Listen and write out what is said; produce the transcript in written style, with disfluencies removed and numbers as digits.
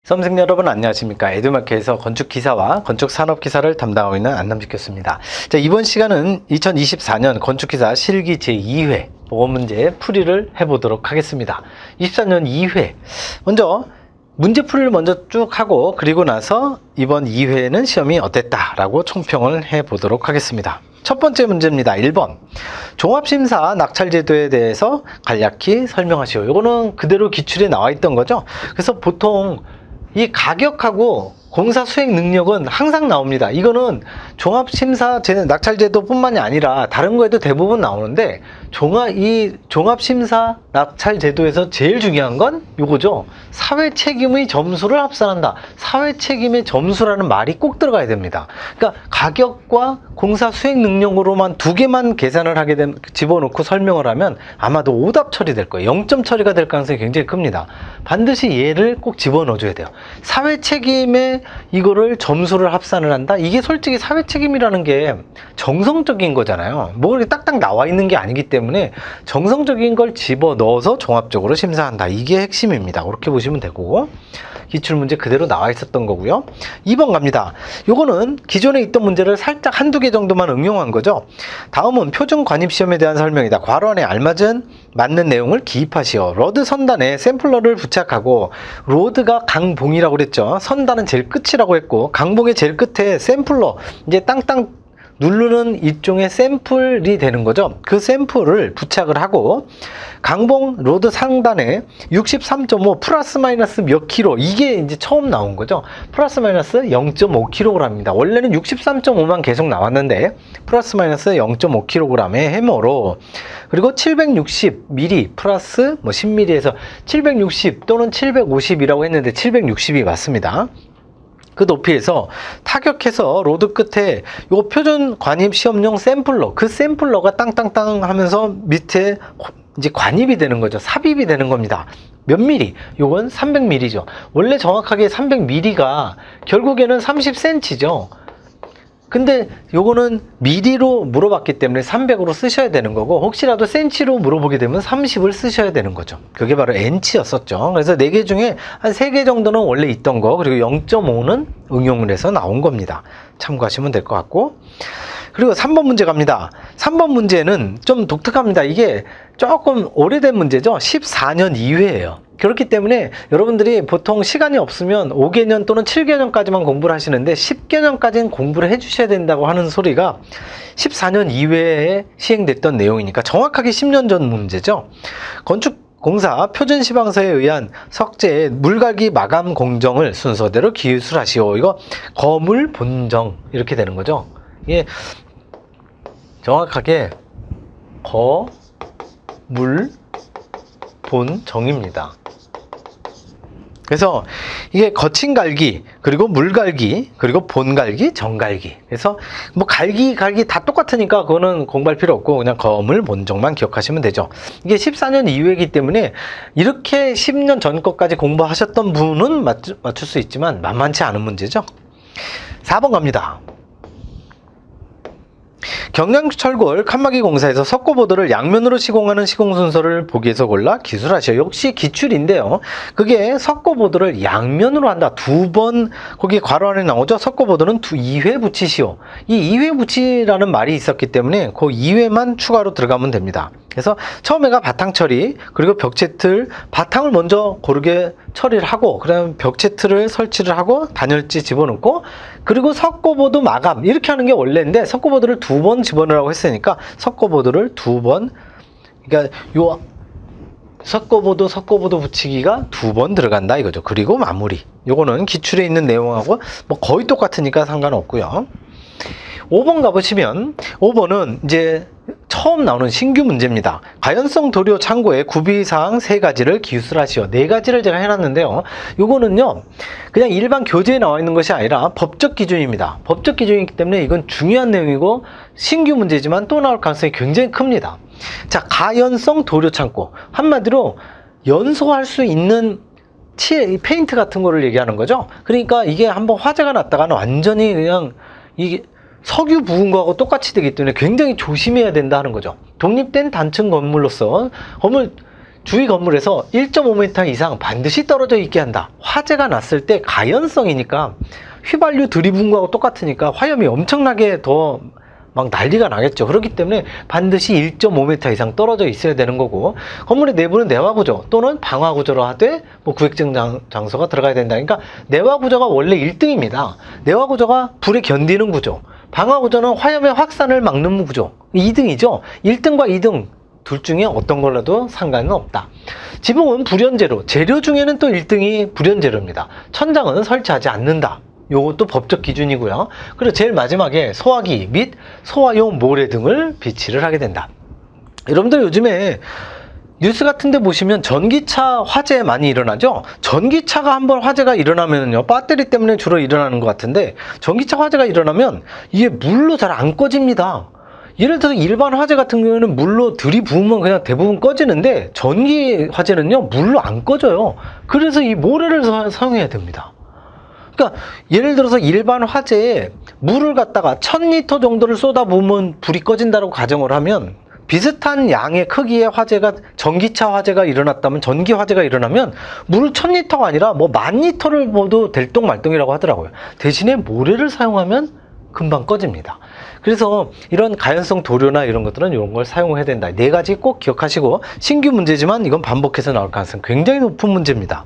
수험생 여러분 안녕하십니까. 에듀마켓에서 건축기사와 건축산업기사를 담당하고 있는 안남직 교수입니다. 자, 이번 시간은 2024년 건축기사 실기 제2회 보건문제 풀이를 해보도록 하겠습니다. 24년 2회 먼저 문제풀이를 먼저 쭉 하고 그리고 나서 이번 2회는 시험이 어땠다 라고 총평을 해보도록 하겠습니다. 첫 번째 문제입니다. 1번 종합심사 낙찰제도에 대해서 간략히 설명하시오. 이거는 그대로 기출에 나와 있던 거죠. 그래서 보통 이 가격하고 공사 수행 능력은 항상 나옵니다. 이거는 종합심사 낙찰제도 뿐만이 아니라 다른 거에도 대부분 나오는데 종합심사 낙찰제도에서 제일 중요한 건 이거죠. 사회책임의 점수를 합산한다. 사회책임의 점수라는 말이 꼭 들어가야 됩니다. 그러니까 가격과 공사 수행 능력으로만 두 개만 계산을 하게 되면 집어넣고 설명을 하면 아마도 오답 처리될 거예요. 0점 처리가 될 가능성이 굉장히 큽니다. 반드시 얘를 꼭 집어넣어줘야 돼요. 사회책임의 이거를 점수를 합산을 한다? 이게 솔직히 사회책임이라는 게 정성적인 거잖아요. 뭐 이렇게 딱딱 나와 있는 게 아니기 때문에 정성적인 걸 집어넣어서 종합적으로 심사한다. 이게 핵심입니다. 그렇게 보시면 되고 기출문제 그대로 나와 있었던 거고요. 2번 갑니다. 요거는 기존에 있던 문제를 살짝 한두 개 정도만 응용한 거죠. 다음은 표준 관입시험에 대한 설명이다. 괄호 안에 맞는 내용을 기입하시오. 로드 선단에 샘플러를 부착하고 로드가 강봉이라고 그랬죠. 선단은 제일 끝이라고 했고 강봉의 제일 끝에 샘플러 이제 땅땅 누르는 일종의 샘플이 되는 거죠. 그 샘플을 부착을 하고 강봉 로드 상단에 63.5 플러스 마이너스 몇 킬로, 이게 이제 처음 나온 거죠. 플러스 마이너스 0.5kg입니다. 원래는 63.5만 계속 나왔는데 플러스 마이너스 0.5kg의 해머로, 그리고 760mm 플러스 뭐 10mm에서 760 또는 750이라고 했는데 760이 맞습니다. 그 높이에서 타격해서 로드 끝에 요 표준 관입 시험용 샘플러, 그 샘플러가 땅땅땅 하면서 밑에 이제 관입이 되는 거죠. 삽입이 되는 겁니다. 몇 미리? 요건 300mm죠. 원래 정확하게 300mm가 결국에는 30cm죠. 근데 요거는 미리로 물어봤기 때문에 300으로 쓰셔야 되는 거고, 혹시라도 센치로 물어보게 되면 30을 쓰셔야 되는 거죠. 그게 바로 엔치였었죠. 그래서 4개 중에 한 3개 정도는 원래 있던 거, 그리고 0.5는 응용을 해서 나온 겁니다. 참고하시면 될 것 같고, 그리고 3번 문제 갑니다. 3번 문제는 좀 독특합니다. 이게 조금 오래된 문제죠. 14년 이후예요. 그렇기 때문에 여러분들이 보통 시간이 없으면 5개년 또는 7개년까지만 공부를 하시는데 10개년까지는 공부를 해주셔야 된다고 하는 소리가 14년 이외에 시행됐던 내용이니까 정확하게 10년 전 문제죠. 건축공사 표준시방서에 의한 석재의 물갈기 마감 공정을 순서대로 기술하시오. 이거 거물 본정 이렇게 되는 거죠. 이게 정확하게 거물 본정입니다. 그래서 이게 거친 갈기, 그리고 물갈기, 그리고 본갈기, 정갈기. 그래서 뭐 갈기 다 똑같으니까 그거는 공부할 필요 없고 그냥 거물 본정만 기억하시면 되죠. 이게 14년 이후이기 때문에 이렇게 10년 전 것까지 공부하셨던 분은 맞출 수 있지만 만만치 않은 문제죠. 4번 갑니다. 경량철골 칸막이 공사에서 석고보드를 양면으로 시공하는 시공 순서를 보기에서 골라 기술하시오. 역시 기출인데요. 그게 석고보드를 양면으로 한다. 2번, 거기 괄호 안에 나오죠. 석고보드는 2회 붙이시오. 이 2회 붙이라는 말이 있었기 때문에 그 2회만 추가로 들어가면 됩니다. 그래서 처음에가 바탕 처리, 그리고 벽체 틀, 바탕을 먼저 고르게 처리를 하고, 그다음 벽체 틀을 설치를 하고 단열재 집어넣고, 그리고 석고보드 마감 이렇게 하는 게 원래인데 석고보드를 2번 집어넣으라고 했으니까 석고보드를 2번, 그러니까 요 석고보드 붙이기가 2번 들어간다 이거죠. 그리고 마무리. 요거는 기출에 있는 내용하고 뭐 거의 똑같으니까 상관없고요. 5번 가보시면 5번은 이제 처음 나오는 신규 문제입니다. 가연성 도료 창고의 구비사항 3가지를 기술하시오. 4가지를 제가 해놨는데요. 요거는요 그냥 일반 교재에 나와 있는 것이 아니라 법적 기준입니다. 법적 기준이기 때문에 이건 중요한 내용이고 신규 문제지만 또 나올 가능성이 굉장히 큽니다. 자, 가연성 도료 창고, 한마디로 연소할 수 있는 페인트 같은 거를 얘기하는 거죠. 그러니까 이게 한번 화재가 났다가는 완전히 그냥 이게 석유 부은 거하고 똑같이 되기 때문에 굉장히 조심해야 된다 하는 거죠. 독립된 단층 건물로서 주위 건물에서 1.5m 이상 반드시 떨어져 있게 한다. 화재가 났을 때 가연성이니까 휘발유 들이부은 거하고 똑같으니까 화염이 엄청나게 더 막 난리가 나겠죠. 그렇기 때문에 반드시 1.5m 이상 떨어져 있어야 되는 거고, 건물의 내부는 내화구조 또는 방화구조로 하되 뭐 구획정 장소가 들어가야 된다. 그러니까 내화구조가 원래 1등입니다. 내화구조가 불에 견디는 구조, 방화구조는 화염의 확산을 막는 구조, 2등이죠. 1등과 2등 둘 중에 어떤 걸로도 상관은 없다. 지붕은 불연재료, 재료 중에는 또 1등이 불연재료입니다. 천장은 설치하지 않는다. 요것도 법적 기준이고요. 그리고 제일 마지막에 소화기 및 소화용 모래 등을 비치를 하게 된다. 여러분들 요즘에 뉴스 같은 데 보시면 전기차 화재 많이 일어나죠. 전기차가 한번 화재가 일어나면요, 배터리 때문에 주로 일어나는 것 같은데, 전기차 화재가 일어나면 이게 물로 잘 안 꺼집니다. 예를 들어서 일반 화재 같은 경우에는 물로 들이부으면 그냥 대부분 꺼지는데, 전기 화재는요 물로 안 꺼져요. 그래서 이 모래를 사용해야 됩니다. 그러니까 예를 들어서 일반 화재에 물을 갖다가 1000리터 정도를 쏟아부으면 불이 꺼진다고 가정을 하면, 비슷한 양의 크기의 화재가, 전기차 화재가 일어났다면, 전기 화재가 일어나면 물을 1000리터가 아니라 뭐 10,000리터를 모두 될똥말똥이라고 하더라고요. 대신에 모래를 사용하면 금방 꺼집니다. 그래서 이런 가연성 도료나 이런 것들은 이런 걸 사용해야 된다. 4가지 꼭 기억하시고, 신규 문제지만 이건 반복해서 나올 가능성이 굉장히 높은 문제입니다.